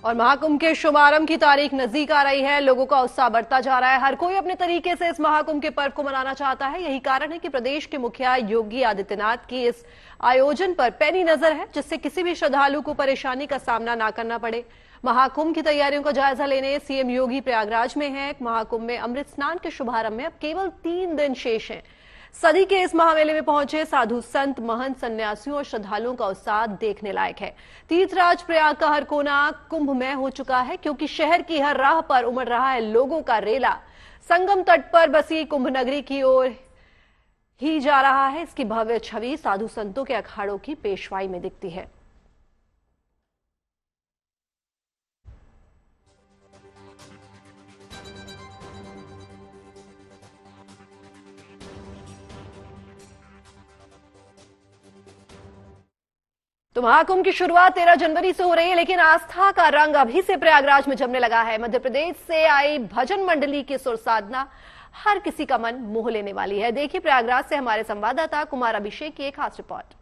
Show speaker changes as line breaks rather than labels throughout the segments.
और महाकुंभ के शुभारंभ की तारीख नजदीक आ रही है। लोगों का उत्साह बढ़ता जा रहा है। हर कोई अपने तरीके से इस महाकुंभ के पर्व को मनाना चाहता है। यही कारण है कि प्रदेश के मुखिया योगी आदित्यनाथ की इस आयोजन पर पैनी नजर है, जिससे किसी भी श्रद्धालु को परेशानी का सामना ना करना पड़े। महाकुंभ की तैयारियों का जायजा लेने सीएम योगी प्रयागराज में है। महाकुंभ में अमृत स्नान के शुभारंभ में अब केवल 3 दिन शेष हैं। सदी के इस महामेले में पहुंचे साधु संत, महंत, सन्यासियों और श्रद्धालुओं का उत्साह देखने लायक है। तीर्थराज प्रयाग का हर कोना कुंभमय हो चुका है, क्योंकि शहर की हर राह पर उमड़ रहा है लोगों का रेला। संगम तट पर बसी कुंभ नगरी की ओर ही जा रहा है। इसकी भव्य छवि साधु संतों के अखाड़ों की पेशवाई में दिखती है। तो महाकुंभ की शुरुआत 13 जनवरी से हो रही है, लेकिन आस्था का रंग अभी से प्रयागराज में जमने लगा है। मध्य प्रदेश से आई भजन मंडली की सुर साधना हर किसी का मन मोह लेने वाली है। देखिए प्रयागराज से हमारे संवाददाता कुमार अभिषेक की एक खास रिपोर्ट।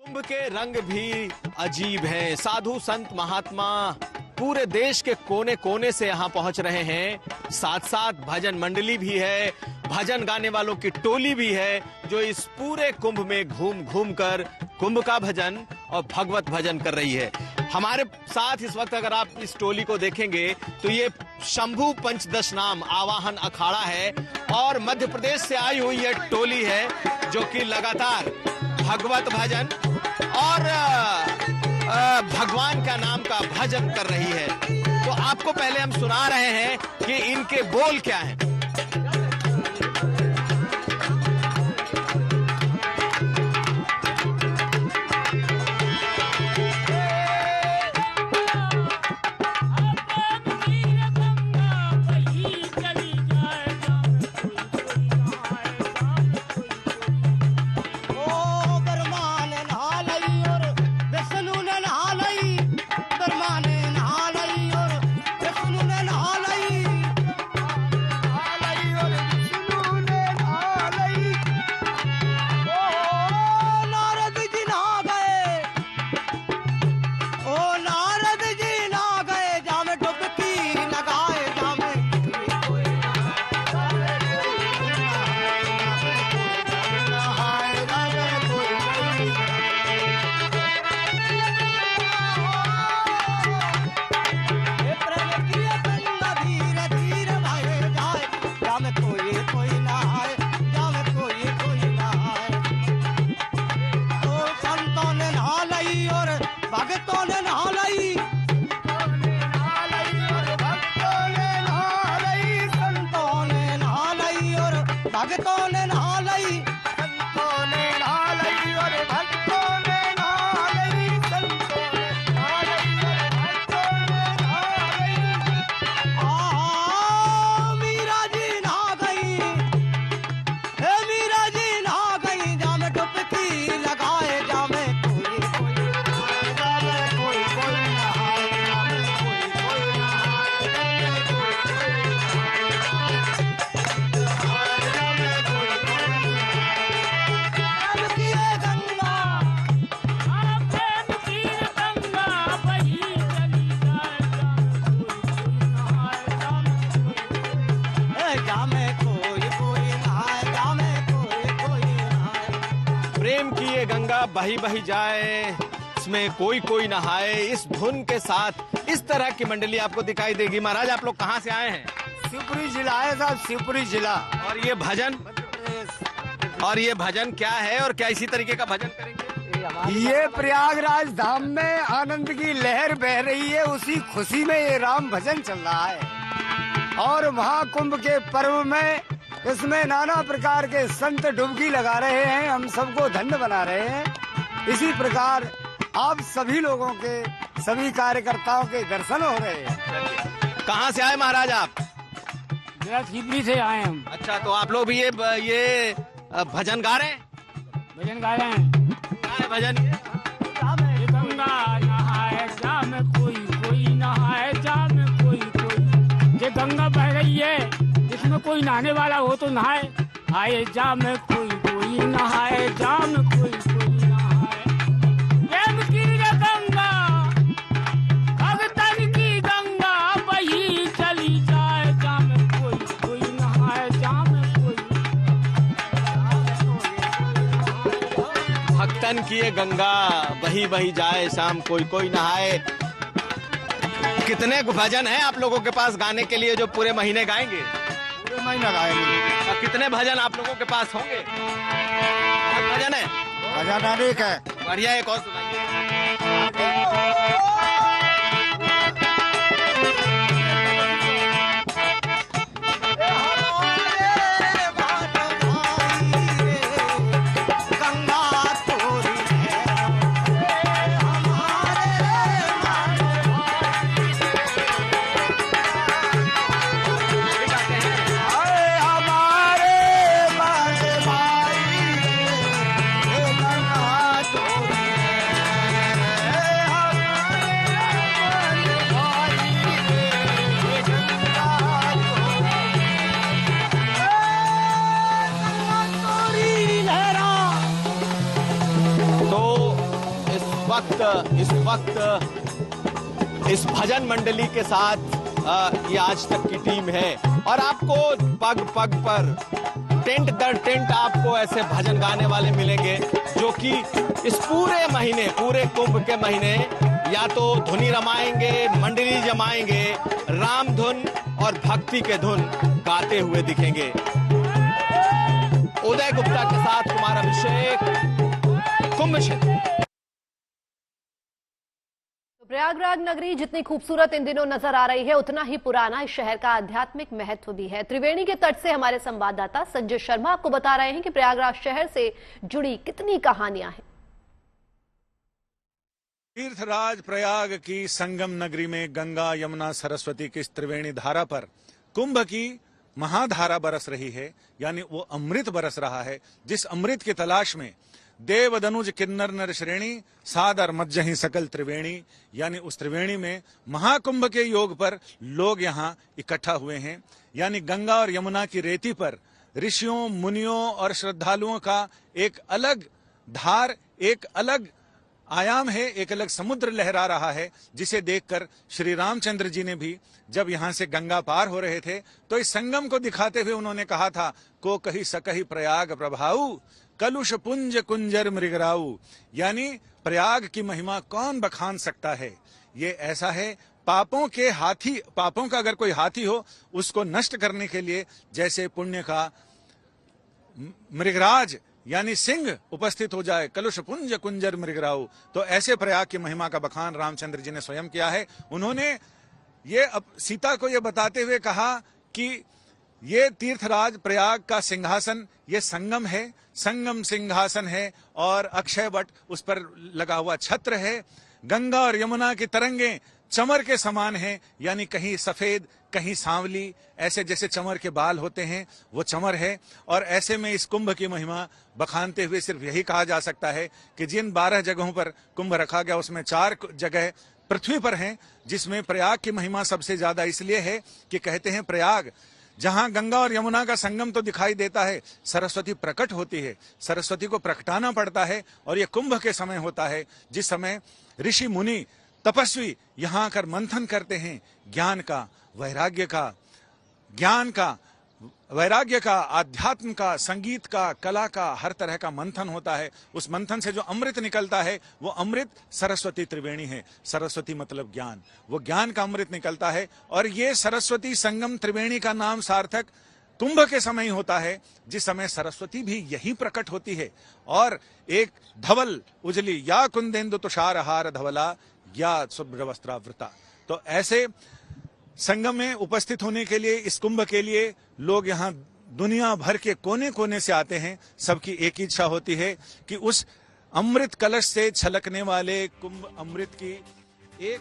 कुंभ के रंग भी अजीब हैं। साधु संत महात्मा पूरे देश के कोने कोने से यहाँ पहुंच रहे हैं। साथ साथ भजन मंडली भी है, भजन गाने वालों की टोली भी है, जो इस पूरे कुंभ में घूम घूम कर कुंभ का भजन और भगवत भजन कर रही है। हमारे साथ इस वक्त अगर आप इस टोली को देखेंगे तो ये शंभू पंचदश नाम आवाहन अखाड़ा है और मध्य प्रदेश से आई हुई ये टोली है, जो कि लगातार भगवत भजन और भगवान का नाम का भजन कर रही है। तो आपको पहले हम सुना रहे हैं कि इनके बोल क्या हैं। प्रेम की ये गंगा बही बही जाए, इसमें कोई कोई नहाए। इस धुन के साथ इस तरह की मंडली आपको दिखाई देगी। महाराज, आप लोग कहाँ से आए हैं?
शिवपुरी जिला है साहब, शिवपुरी जिला।
और ये भजन, और ये भजन क्या है और क्या इसी तरीके का भजन करेंगे?
ये प्रयागराज धाम में आनंद की लहर बह रही है, उसी खुशी में ये राम भजन चल रहा है। और महाकुंभ के पर्व में इसमें नाना प्रकार के संत डुबकी लगा रहे हैं, हम सबको धन्य बना रहे हैं। इसी प्रकार आप सभी लोगों के, सभी कार्यकर्ताओं के दर्शन हो रहे हैं।
कहाँ से आए महाराज आप?
शिवपुरी से आए हम।
अच्छा, तो आप लोग भी ये भजन गा रहे हैं?
भजन गा रहे हैं।
क्या है भजन?
ये गंगा नहाए जा में कोई नहाए जा में कोई। ये गंगा बह रही है, इसमें कोई नहाने वाला हो तो नहाए। आए जा में कोई नहाए जा में कोई नहाए। प्रेम की रे गंगा
तन किए गंगा, बही बही जाए शाम कोई कोई नहाए। कितने भजन हैं आप लोगों के पास गाने के लिए जो पूरे महीने गाएंगे?
पूरे महीना गाएंगे।
और कितने भजन आप लोगों के पास होंगे? बहुत भजन है,
भजन अनेक है।
बढ़िया, एक और सुनाइए। इस वक्त इस भजन मंडली के साथ ये आज तक की टीम है और आपको पग पग पर टेंट दर टेंट आपको ऐसे भजन गाने वाले मिलेंगे जो कि इस पूरे महीने, पूरे कुंभ के महीने या तो धुनी रमाएंगे, मंडली जमाएंगे, राम धुन और भक्ति के धुन गाते हुए दिखेंगे। उदय गुप्ता के साथ कुमार अभिषेक, कुंभ क्षेत्र।
प्रयागराज नगरी जितनी खूबसूरत इन दिनों नजर आ रही है, उतना ही पुराना इस शहर का आध्यात्मिक महत्व भी है। त्रिवेणी के तट से हमारे संवाददाता संजय शर्मा आपको बता रहे हैं कि प्रयागराज शहर से जुड़ी कितनी कहानियां हैं।
तीर्थराज प्रयाग की संगम नगरी में गंगा, यमुना, सरस्वती की इस त्रिवेणी धारा पर कुंभ की महाधारा बरस रही है, यानी वो अमृत बरस रहा है, जिस अमृत की तलाश में देव दनुज किन्नर नर श्रेणी सादर मज्जहि सकल त्रिवेणी, यानी उस त्रिवेणी में महाकुंभ के योग पर लोग यहाँ इकट्ठा हुए हैं। यानी गंगा और यमुना की रेती पर ऋषियों, मुनियों और श्रद्धालुओं का एक अलग धार, एक अलग आयाम है, एक अलग समुद्र लहरा रहा है, जिसे देखकर श्री रामचंद्र जी ने भी जब यहाँ से गंगा पार हो रहे थे तो इस संगम को दिखाते हुए उन्होंने कहा था, को कही सकही प्रयाग प्रभाऊ, कलुष पुंज कुंजर मृगराऊ। यानी प्रयाग की महिमा कौन बखान सकता है। ये ऐसा है, पापों के हाथी, पापों का अगर कोई हाथी हो उसको नष्ट करने के लिए जैसे पुण्य का मृगराज यानी सिंह उपस्थित हो जाए, कलुष पुंज कुंजर मृगराऊ, तो ऐसे प्रयाग की महिमा का बखान रामचंद्र जी ने स्वयं किया है। उन्होंने ये सीता को ये बताते हुए कहा कि ये तीर्थराज प्रयाग का सिंहासन ये संगम है, संगम सिंहासन है और अक्षय वट उस पर लगा हुआ छत्र है। गंगा और यमुना की तरंगें चमर के समान हैं, यानी कहीं सफेद कहीं सांवली, ऐसे जैसे चमर के बाल होते हैं वो चमर है। और ऐसे में इस कुंभ की महिमा बखानते हुए सिर्फ यही कहा जा सकता है कि जिन 12 जगहों पर कुंभ रखा गया उसमें 4 जगह पृथ्वी पर हैं, जिसमें प्रयाग की महिमा सबसे ज्यादा इसलिए है कि कहते हैं प्रयाग जहां गंगा और यमुना का संगम तो दिखाई देता है, सरस्वती प्रकट होती है, सरस्वती को प्रकटाना पड़ता है। और ये कुंभ के समय होता है जिस समय ऋषि मुनि तपस्वी यहाँ आकर मंथन करते हैं ज्ञान का, वैराग्य का, ज्ञान का, वैराग्य का, आध्यात्म का, संगीत का, कला का, हर तरह का मंथन होता है। उस मंथन से जो अमृत निकलता है वो अमृत सरस्वती त्रिवेणी है। सरस्वती मतलब ज्ञान, वो ज्ञान का अमृत निकलता है। और ये सरस्वती संगम त्रिवेणी का नाम सार्थक कुंभ के समय होता है, जिस समय सरस्वती भी यही प्रकट होती है। और एक धवल उजली या कुंदेन्दु तुषार हार धवला या शुभ्र वस्त्रावृता, तो ऐसे संगम में उपस्थित होने के लिए, इस कुंभ के लिए लोग यहाँ दुनिया भर के कोने कोने से आते हैं। सबकी एक ही इच्छा होती है कि उस अमृत कलश से छलकने वाले कुंभ अमृत की एक